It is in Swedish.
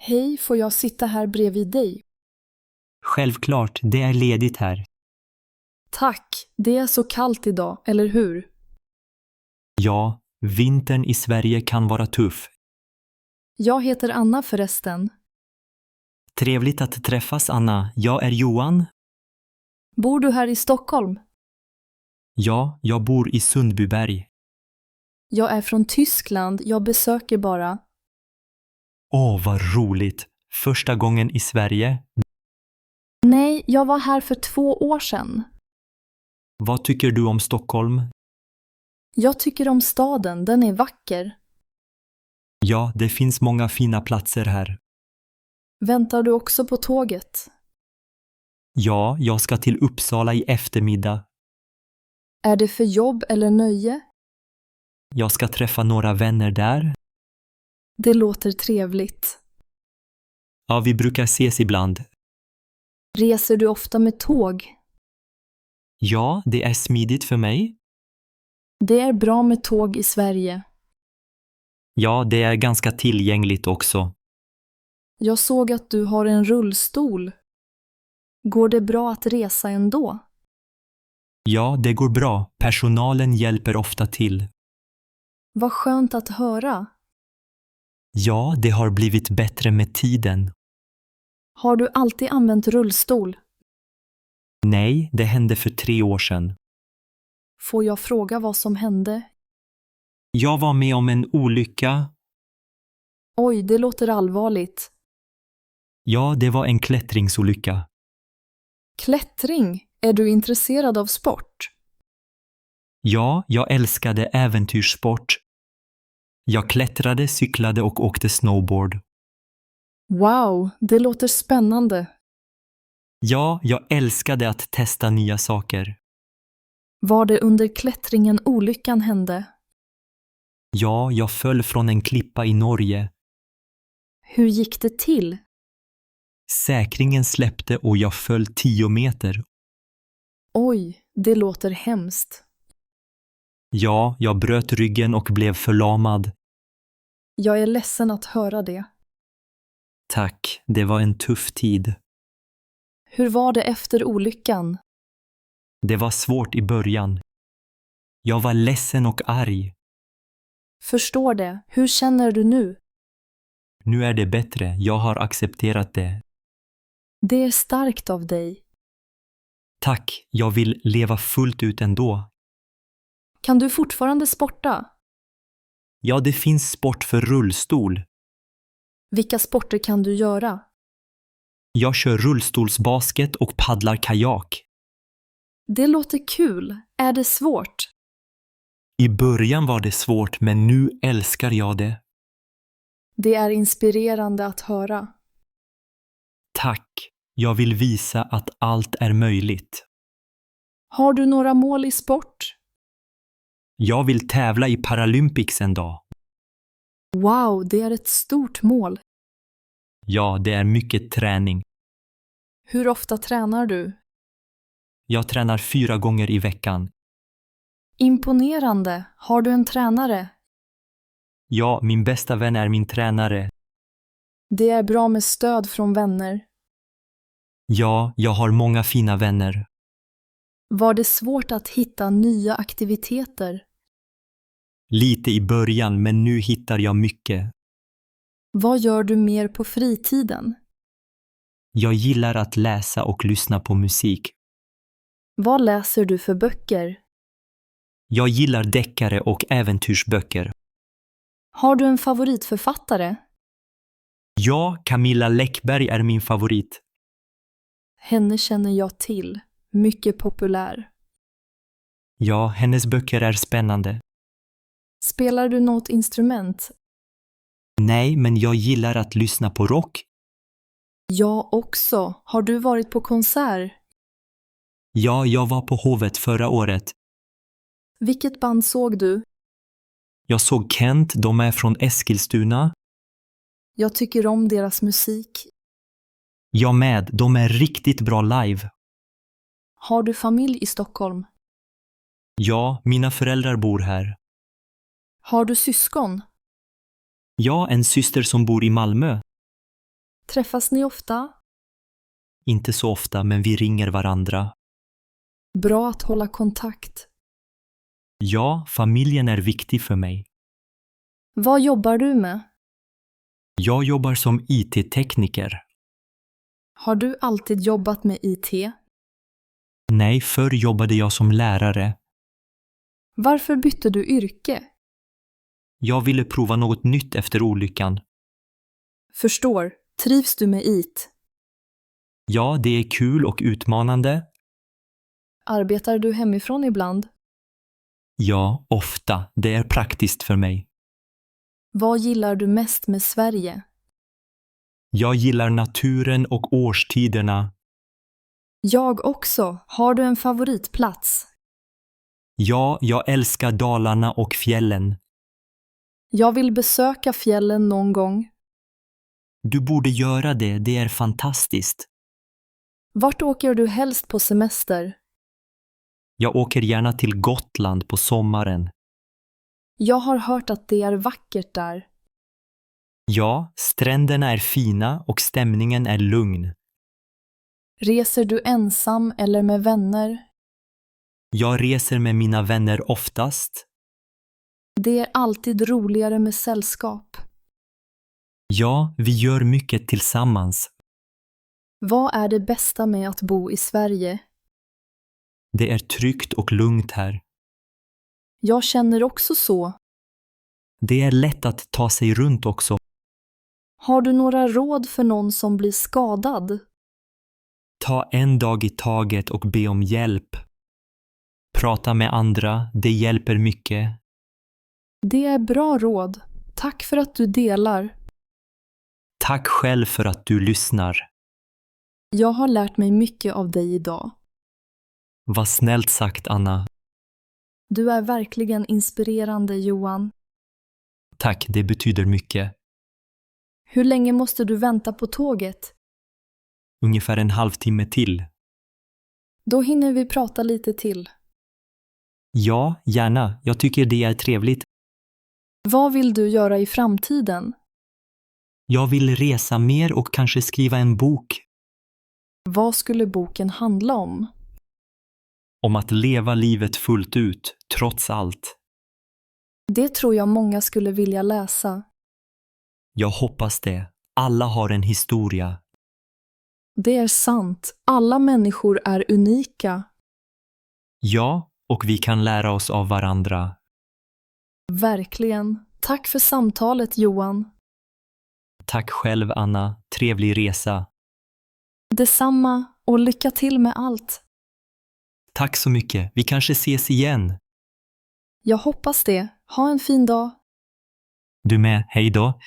Hej, får jag sitta här bredvid dig? Självklart, det är ledigt här. Tack, det är så kallt idag, eller hur? Ja, vintern i Sverige kan vara tuff. Jag heter Anna förresten. Trevligt att träffas, Anna. Jag är Johan. Bor du här i Stockholm? Ja, jag bor i Sundbyberg. Jag är från Tyskland, jag besöker bara. Åh, vad roligt. Första gången i Sverige. Nej, jag var här för 2 år sedan. Vad tycker du om Stockholm? Jag tycker om staden, den är vacker. Ja, det finns många fina platser här. Väntar du också på tåget? Ja, jag ska till Uppsala i eftermiddag. Är det för jobb eller nöje? Jag ska träffa några vänner där. Det låter trevligt. Ja, vi brukar ses ibland. Reser du ofta med tåg? Ja, det är smidigt för mig. Det är bra med tåg i Sverige. Ja, det är ganska tillgängligt också. Jag såg att du har en rullstol. Går det bra att resa ändå? Ja, det går bra. Personalen hjälper ofta till. Vad skönt att höra. Ja, det har blivit bättre med tiden. Har du alltid använt rullstol? Nej, det hände för 3 år sedan. Får jag fråga vad som hände? Jag var med om en olycka. Oj, det låter allvarligt. Ja, det var en klättringsolycka. Klättring? Är du intresserad av sport? Ja, jag älskade äventyrssport. Jag klättrade, cyklade och åkte snowboard. Wow, det låter spännande. Ja, jag älskade att testa nya saker. Var det under klättringen olyckan hände? Ja, jag föll från en klippa i Norge. Hur gick det till? Säkringen släppte och jag föll 10 meter. Oj, det låter hemskt. Ja, jag bröt ryggen och blev förlamad. Jag är ledsen att höra det. Tack, det var en tuff tid. Hur var det efter olyckan? Det var svårt i början. Jag var ledsen och arg. Förstår det. Hur känner du nu? Nu är det bättre, jag har accepterat det. Det är starkt av dig. Tack, jag vill leva fullt ut ändå. Kan du fortfarande sporta? Ja, det finns sport för rullstol. Vilka sporter kan du göra? Jag kör rullstolsbasket och paddlar kajak. Det låter kul. Är det svårt? I början var det svårt, men nu älskar jag det. Det är inspirerande att höra. Tack, jag vill visa att allt är möjligt. Har du några mål i sport? Jag vill tävla i Paralympics en dag. Wow, det är ett stort mål. Ja, det är mycket träning. Hur ofta tränar du? Jag tränar 4 gånger i veckan. Imponerande. Har du en tränare? Ja, min bästa vän är min tränare. Det är bra med stöd från vänner. Ja, jag har många fina vänner. Var det svårt att hitta nya aktiviteter? Lite i början, men nu hittar jag mycket. Vad gör du mer på fritiden? Jag gillar att läsa och lyssna på musik. Vad läser du för böcker? Jag gillar deckare och äventyrsböcker. Har du en favoritförfattare? Ja, Camilla Läckberg är min favorit. Henne känner jag till. Mycket populär. Ja, hennes böcker är spännande. Spelar du något instrument? Nej, men jag gillar att lyssna på rock. Jag också. Har du varit på konsert? Ja, jag var på Hovet förra året. Vilket band såg du? Jag såg Kent, de är från Eskilstuna. Jag tycker om deras musik. Jag med, de är riktigt bra live. Har du familj i Stockholm? Ja, mina föräldrar bor här. Har du syskon? Ja, en syster som bor i Malmö. Träffas ni ofta? Inte så ofta, men vi ringer varandra. Bra att hålla kontakt. Ja, familjen är viktig för mig. Vad jobbar du med? Jag jobbar som IT-tekniker. Har du alltid jobbat med IT? Nej, förr jobbade jag som lärare. Varför bytte du yrke? Jag ville prova något nytt efter olyckan. Förstår. Trivs du med IT? Ja, det är kul och utmanande. Arbetar du hemifrån ibland? Ja, ofta. Det är praktiskt för mig. Vad gillar du mest med Sverige? Jag gillar naturen och årstiderna. Jag också. Har du en favoritplats? Ja, jag älskar Dalarna och fjällen. Jag vill besöka fjällen någon gång. Du borde göra det, det är fantastiskt. Vart åker du helst på semester? Jag åker gärna till Gotland på sommaren. Jag har hört att det är vackert där. Ja, stränderna är fina och stämningen är lugn. Reser du ensam eller med vänner? Jag reser med mina vänner oftast. Det är alltid roligare med sällskap. Ja, vi gör mycket tillsammans. Vad är det bästa med att bo i Sverige? Det är tryggt och lugnt här. Jag känner också så. Det är lätt att ta sig runt också. Har du några råd för någon som blir skadad? Ta en dag i taget och be om hjälp. Prata med andra, det hjälper mycket. Det är bra råd. Tack för att du delar. Tack själv för att du lyssnar. Jag har lärt mig mycket av dig idag. Vad snällt sagt, Anna. Du är verkligen inspirerande, Johan. Tack, det betyder mycket. Hur länge måste du vänta på tåget? Ungefär en halvtimme till. Då hinner vi prata lite till. Ja, gärna. Jag tycker det är trevligt. Vad vill du göra i framtiden? Jag vill resa mer och kanske skriva en bok Vad skulle boken handla om? om att leva livet fullt ut, trots allt. Det tror jag många skulle vilja läsa. Jag hoppas det. Alla har en historia. Det är sant. Alla människor är unika. Ja, och vi kan lära oss av varandra. Verkligen. Tack för samtalet, Johan. Tack själv, Anna. Trevlig resa. Detsamma och lycka till med allt. Tack så mycket. Vi kanske ses igen. Jag hoppas det. Ha en fin dag. Du med. Hej då.